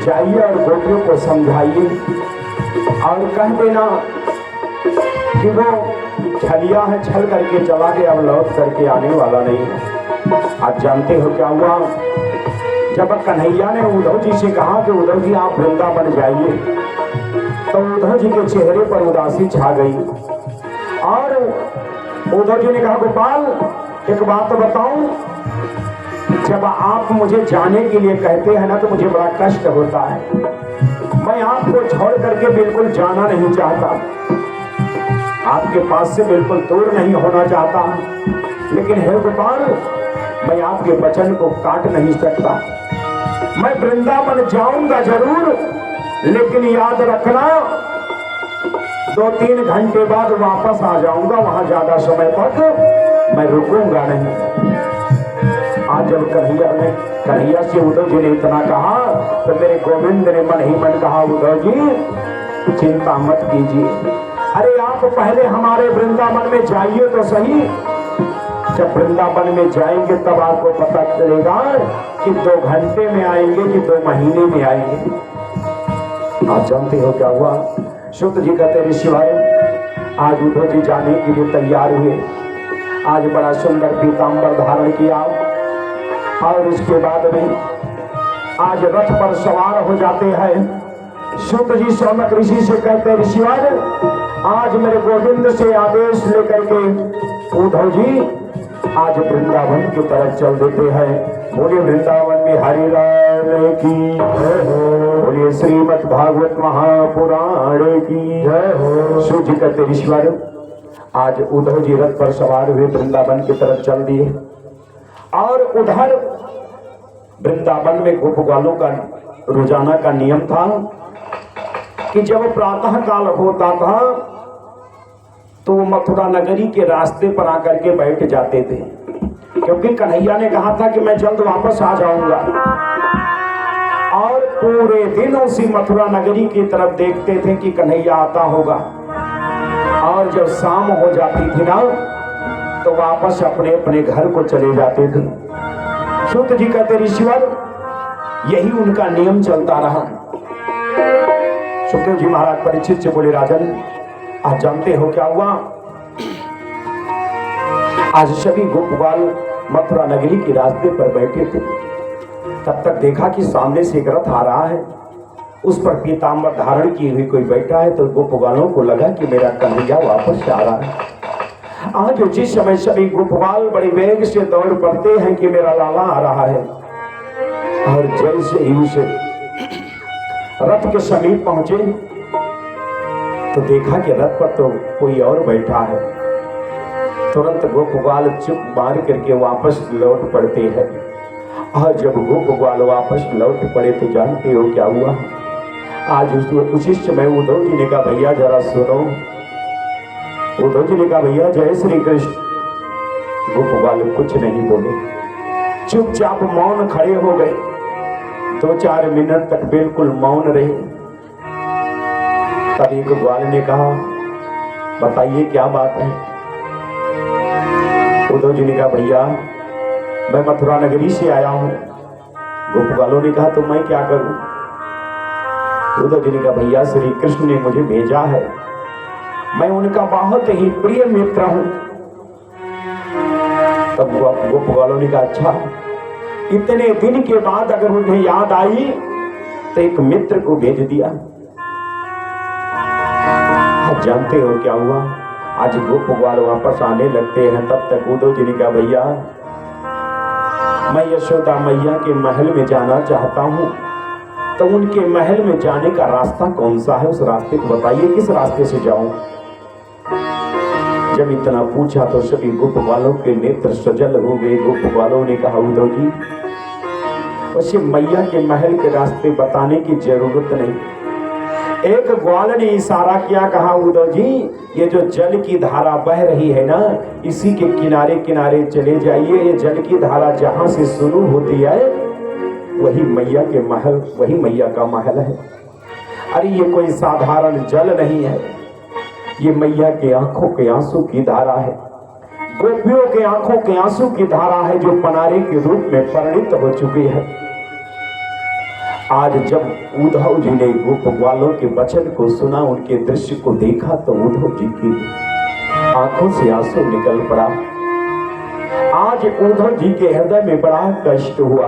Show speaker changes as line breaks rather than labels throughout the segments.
जाइए और गोपियों को समझाइए और कह देना कि वो छलिया है, छल करके चला गया, अब लौट करके आने वाला नहीं है। आप जानते हो क्या हुआ? जब कन्हैया ने उद्धव जी से कहा कि उद्धव जी आप वृंदावन जाइए, तो उद्धव जी के चेहरे पर उदासी छा गई और उद्धव जी ने कहा गोपाल एक बात तो बताऊं, जब आप मुझे जाने के लिए कहते हैं ना तो मुझे बड़ा कष्ट होता है। मैं आपको छोड़ करके बिल्कुल जाना नहीं चाहता, आपके पास से बिल्कुल दूर नहीं होना चाहता, लेकिन हे गोपाल मैं आपके वचन को काट नहीं सकता। मैं वृंदावन जाऊंगा जरूर, लेकिन याद रखना 2-3 घंटे बाद वापस आ जाऊंगा, वहां ज्यादा समय तक मैं रुकूंगा नहीं। आज जब कन्हैया से उद्धव जी ने इतना कहा तो मेरे गोविंद ने मन ही मन कहा उद्धव जी चिंता मत कीजिए, अरे आप पहले हमारे वृंदावन में जाइए तो सही। जब वृंदावन में जाएंगे तब आपको पता चलेगा कि 2 घंटे में आएंगे कि 2 महीने में आएंगे। आप जानते हो क्या हुआ? शुद्ध जी कहते ऋषिवाय आज उद्धव जी जाने के लिए तैयार हुए, आज बड़ा सुंदर पीताम्बर धारण किया और उसके बाद में आज रथ पर सवार हो जाते हैं। शुद्ध जी शौनक ऋषि से कहते ऋषिवाय आज मेरे गोविंद से आदेश लेकर के उद्धव जी आज वृंदावन की तरफ चल देते हैं। बोले वृंदावन में हरि राम की जय हो, बोले श्रीमद् भागवत महापुराण की जय हो। शुद्ध जी कहते ऋषिवाय आज उद्धव जी रथ पर सवार हुए वृंदावन की तरफ चल दिए और उधर वृंदावन में गोपबालों का रोजाना का नियम था कि जब प्रातः काल होता था तो मथुरा नगरी के रास्ते पर आकर के बैठ जाते थे, क्योंकि कन्हैया ने कहा था कि मैं जल्द वापस आ जाऊंगा। और पूरे दिन उसी मथुरा नगरी की तरफ देखते थे कि कन्हैया आता होगा, और जब शाम हो जाती थी ना तो वापस अपने अपने घर को चले जाते थे। शुद्ध जी कहते ऋषिवर यही उनका नियम चलता रहा। सुखदेव जी महाराज परीक्षित से बोले राजन आज जानते हो क्या हुआ? आज सभी गोपबाल मथुरा नगरी के रास्ते पर बैठे थे, तब तक देखा कि सामने से एक रथ आ रहा है, उस पर पीताम्बर धारण की हुई कोई बैठा है। तो गोपबालों को लगा कि मेरा कन्हैया वापस आ रहा है। आज जिस समय सभी गोपबाल बड़े वेग से दौड़ पड़ते हैं कि मेरा लाला आ रहा है, और जैसे ही उसे रथ के समीप पहुंचे तो देखा कि रथ पर तो कोई और बैठा है। तुरंत गोपबाल चुप मार करके वापस लौट पड़ते हैं। और जब गोपबाल वापस लौट पड़े तो जानते हो क्या हुआ? आज उसी समय उद्धव जी ने कहा भैया जरा सुनो। उद्धव जी ने कहा भैया जय श्री कृष्ण। गोपबाल कुछ नहीं बोले, चुपचाप मौन खड़े हो गए। 2-4 मिनट तक बिल्कुल मौन रहे। तभी गोपाल ने कहा बताइए क्या बात है? उद्धव जी ने कहा भैया मैं मथुरा नगरी से आया हूं। गोपबालों ने कहा तो मैं क्या करूं? उद्धव जी ने कहा भैया श्री कृष्ण ने मुझे भेजा है, मैं उनका बहुत ही प्रिय मित्र हूं। तब गोपबालों ने कहा अच्छा, इतने दिन के बाद अगर उन्हें याद आई तो एक मित्र को भेज दिया। आप जानते हो क्या हुआ? आज गोपबाल वापस आने लगते हैं, तब तक उद्धव जी ने कहा भैया मैं यशोदा मैया के महल में जाना चाहता हूं, तो उनके महल में जाने का रास्ता कौन सा है? उस रास्ते को बताइए, किस रास्ते से जाऊं? जब इतना पूछा तो सभी गोपबालों के नेत्र सजल हो गए। गोपबालों ने कहा उद्धव जी उसे मैया के महल के रास्ते बताने की जरूरत नहीं। एक ग्वाल ने इशारा किया, कहा उद्धव जी ये जो जल की धारा बह रही है ना, इसी के किनारे किनारे चले जाइए। ये जल की धारा जहां से शुरू होती है वही मैया के महल, वही मैया का महल है। अरे ये कोई साधारण जल नहीं है, ये मैया के आंखों के आंसू की धारा है, गोपियों के आंखों के आंसू की धारा है, जो पनारे के रूप में परिणित हो चुकी है। आज जब उद्धव जी ने गोप ग्वालों के वचन को सुना, उनके दृश्य को देखा, तो उद्धव जी की आंखों से आंसू निकल पड़ा। आज उद्धव जी के हृदय में बड़ा कष्ट हुआ।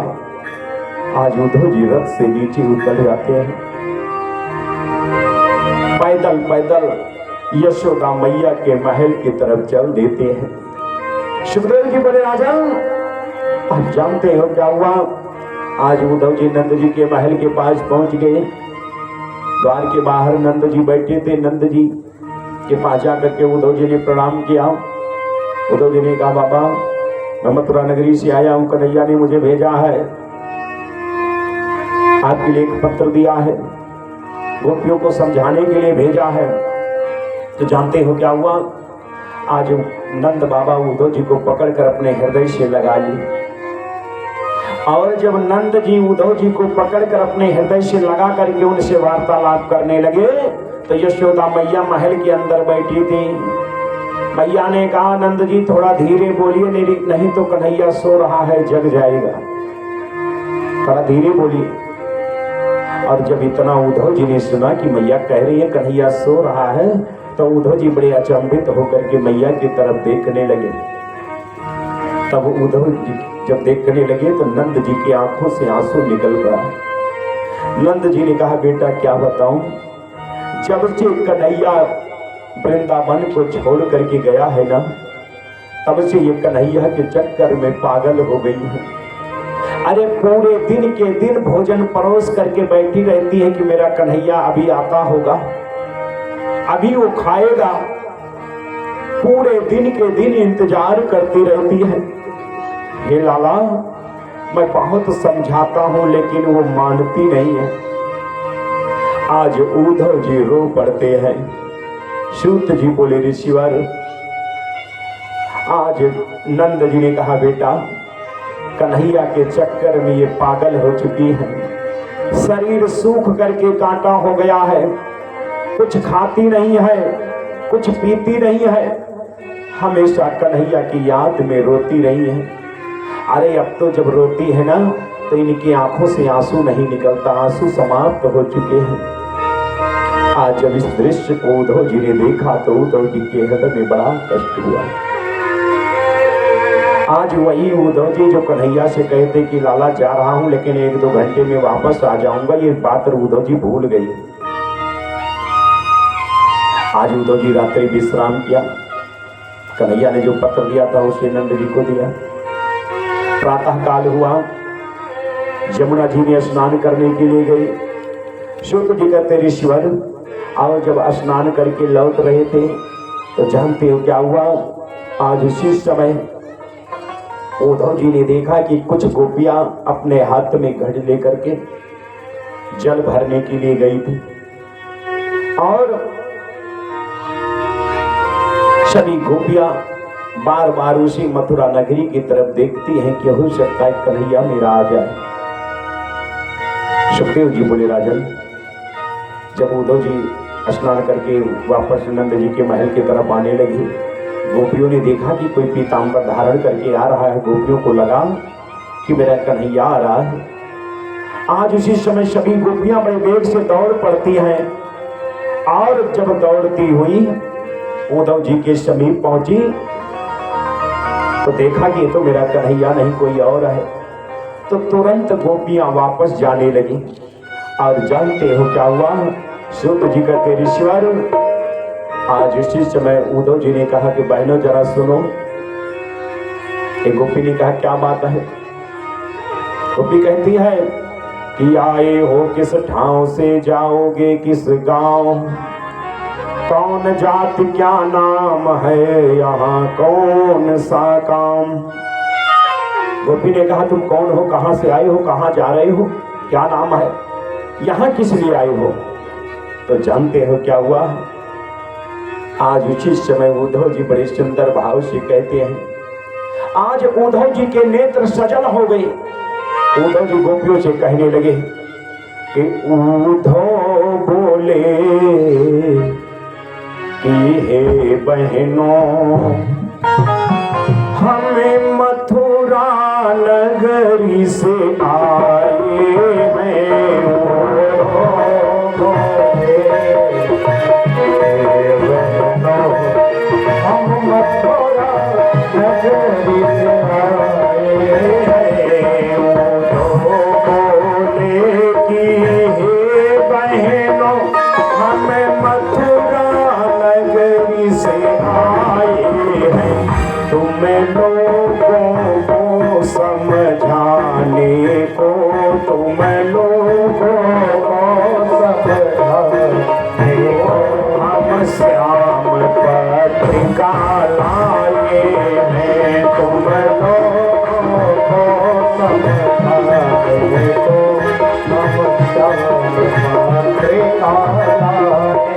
आज उद्धव जी रथ से नीचे उतर जाते हैं, पैदल पैदल यशोदा मैया के महल की तरफ चल देते हैं। सुखदेव जी बोले, राजन आप जानते हो क्या हुआ? आज उद्धव जी नंद जी के महल के पास पहुंच गए। द्वार के बाहर नंद जी बैठे थे। नंद जी के पास जाकर के उद्धव जी ने प्रणाम किया। उद्धव जी ने कहा, बाबा मैं मथुरा नगरी से आया हूं, कन्हैया ने मुझे भेजा है, आपके लिए एक पत्र दिया है, गोपियों को समझाने के लिए भेजा है। तो जानते हो क्या हुआ? आज नंद बाबा उद्धव जी को पकड़कर अपने हृदय से लगा लिए। और जब नंद जी उद्धव जी को पकड़कर अपने हृदय से लगा करके उनसे वार्तालाप करने लगे, तो यशोदा मैया महल के अंदर बैठी थी। मैया ने कहा, नंद जी थोड़ा धीरे बोलिए, नहीं तो कन्हैया सो रहा है, जग जाएगा, थोड़ा धीरे बोलिए। और जब इतना उद्धव जी ने सुना कि मैया कह रही है कन्हैया सो रहा है, तो उद्धव जी बड़े अचंभित होकर के मैया की तरफ देखने लगे। तब उद्धव जी जब देखने लगे तो नंद जी की आंखों से आंसू निकल पड़ा। नंद जी ने कहा, बेटा क्या बताऊं, जब से कन्हैया वृंदावन को छोड़ करके गया है ना, तब से ये कन्हैया के चक्कर में पागल हो गई है। अरे पूरे दिन के दिन भोजन परोस करके बैठी रहती है कि मेरा कन्हैया अभी आता होगा, अभी वो खाएगा। पूरे दिन के दिन इंतजार करती रहती है। हे लाला, मैं बहुत समझाता हूं लेकिन वो मानती नहीं है। आज उद्धव जी रो पड़ते हैं। सूत जी बोले, ऋषिवर, आज नंद जी ने कहा, बेटा कन्हैया के चक्कर में ये पागल हो चुकी है, शरीर सूख करके कांटा हो गया है, कुछ खाती नहीं है, कुछ पीती नहीं है, हमेशा कन्हैया की याद में रोती रही है। अरे अब तो जब रोती है ना, तो इनकी आंखों से आंसू नहीं निकलता, आंसू समाप्त हो चुके हैं। आज जब इस दृश्य को उद्धव जी ने देखा तो उद्धव जी के हृदय में बड़ा कष्ट हुआ। आज वही उद्धव जी जो कन्हैया से कहते कि लाला जा रहा हूं लेकिन 1-2 घंटे में वापस आ जाऊंगा, ये बात उद्धव जी भूल गई। आज उद्धव जी रात्रि विश्राम किया। कन्हैया ने जो पत्र दिया था उसे नंद जी को दिया। प्रातः काल हुआ, यमुना जी में स्नान करने के लिए गई। सूत जी कहते, ऋषिवर, और जब स्नान करके लौट रहे थे तो जानते हो क्या हुआ? आज उसी समय उद्धव जी ने देखा कि कुछ गोपियां अपने हाथ में घड़ लेकर के जल भरने के लिए गई थी, और सभी गोपियां बार बार उसी मथुरा नगरी की तरफ देखती हैं कि हो सकता है कन्हैया मेरा आ जाए। सुखदेव जी बोले, राजन, जब उद्धव जी स्नान करके वापस नंद जी के महल की तरफ आने लगी, गोपियों ने देखा कि कोई पीताम्बर धारण करके आ रहा है। गोपियों को लगा कि मेरा कन्हैया आ रहा है। आज उसी समय सभी गोपियां बड़े वेग से दौड़ पड़ती हैं, और जब दौड़ती हुई उद्धव जी के समीप पहुंची तो देखा कि ये तो मेरा कन्हैया नहीं कोई और है। तो तुरंत गोपियां वापस जाने लगी। और जानते हो क्या हुआ? सूत जी कहते, ऋषिवर, आज उसी समय उद्धव जी ने कहा कि बहनों जरा सुनो। एक गोपी ने कहा, क्या बात है? गोपी कहती है कि आए हो किस ठाव से, जाओगे किस गांव, कौन जाति क्या नाम है, यहाँ कौन सा काम। गोपी ने कहा, तुम कौन हो, कहां से आए हो, कहां जा रहे हो, क्या नाम है, यहाँ किस लिए आए हो? तो जानते हो क्या हुआ? आज उसी समय उद्धव जी बड़े सुंदर भाव से कहते हैं, आज उद्धव जी के नेत्र सजल हो गए। उद्धव जी गोपियों से कहने लगे कि उद्धव बोले कि हे बहनों, हमें मथुरा नगरी से आए हैं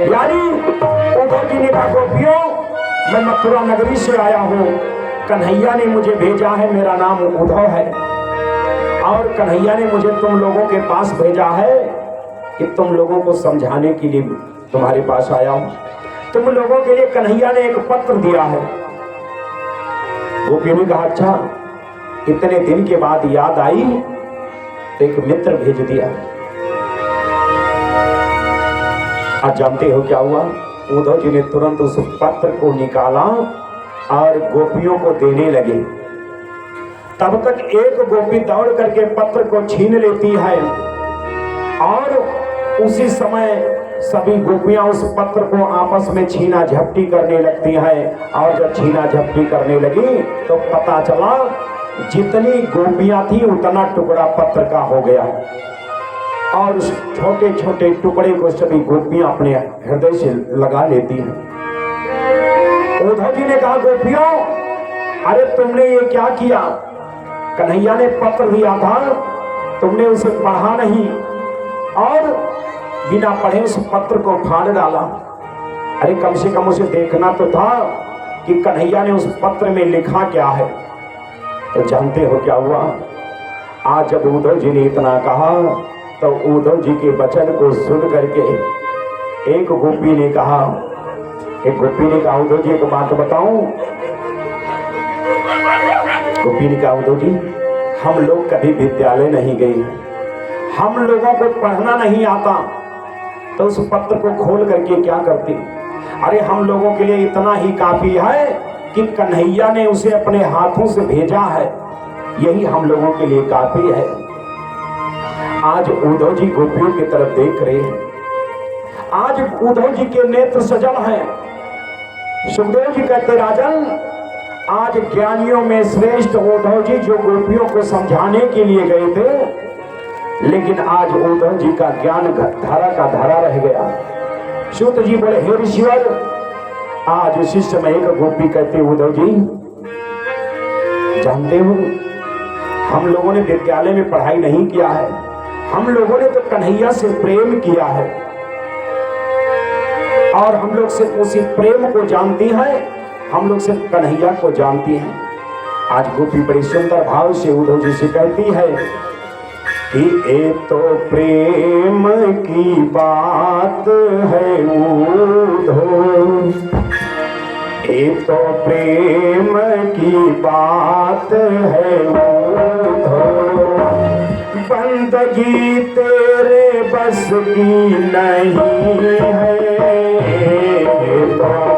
यानी उद्धव जी ने कहा गोपियों, मैं मथुरा नगरी से आया हूँ, कन्हैया ने मुझे भेजा है, मेरा नाम उद्धव है, और कन्हैया ने मुझे तुम लोगों के पास भेजा है कि तुम लोगों को समझाने के लिए तुम्हारे पास आया हूँ। तुम लोगों के लिए कन्हैया ने एक पत्र दिया है। गोपी ने कहा अच्छा, इतने दिन के बाद याद आई तो एक मित्र भेज दिया। आज जानते हो क्या हुआ? उद्धव जी ने तुरंत उस पत्र को निकाला और गोपियों को देने लगे। तब तक एक गोपी दौड़ करके पत्र को छीन लेती है और उसी समय सभी गोपियां उस पत्र को आपस में छीना झपटी करने लगती हैं। और जब छीना झपटी करने लगी तो पता चला जितनी गोपियां थी उतना टुकड़ा पत्र का हो गया, और उस छोटे छोटे टुकड़े को सभी गोपियां अपने हृदय से लगा लेती हैं। उद्धव जी ने कहा गोपियों, अरे तुमने ये क्या किया? कन्हैया ने पत्र दिया था, तुमने उसे पढ़ा नहीं और बिना पढ़े उस पत्र को फाड़ डाला। अरे कम से कम उसे देखना तो था कि कन्हैया ने उस पत्र में लिखा क्या है। तो जानते हो क्या हुआ? आज जब उद्धव जी ने इतना कहा तो उद्धव जी के वचन को सुन करके एक गोपी ने कहा उद्धव जी एक बात बताऊं। गोपी ने कहा उद्धव जी, हम लोग कभी विद्यालय नहीं गए, हम लोगों को पढ़ना नहीं आता, तो उस पत्र को खोल करके क्या करते? अरे हम लोगों के लिए इतना ही काफी है कि कन्हैया ने उसे अपने हाथों से भेजा है, यही हम लोगों के लिए काफी है। आज उद्धव जी गोपियों की तरफ देख रहे हैं, आज उद्धव जी के नेत्र सजल हैं। सुखदेव जी कहते राजन, आज ज्ञानियों में श्रेष्ठ उद्धव जी जो गोपियों को समझाने के लिए गए थे, लेकिन आज उद्धव जी का ज्ञान धारा का धारा रह गया। सूत जी बोले हे ऋषिवर, आज उसी समय एक गोपी कहते उद्धव जी, जानते हो हम लोगों ने विद्यालय में पढ़ाई नहीं किया है, हम लोगों ने तो कन्हैया से प्रेम किया है और हम लोग सिर्फ उसी प्रेम को जानती हैं, हम लोग सिर्फ कन्हैया को जानती हैं। आज गोपी बड़ी सुंदर भाव से उद्धव जी से कहती है कि ये तो प्रेम की बात है उद्धव, ये तो प्रेम की बात है उद्धव, बंदगी तेरे बस की नहीं है, तो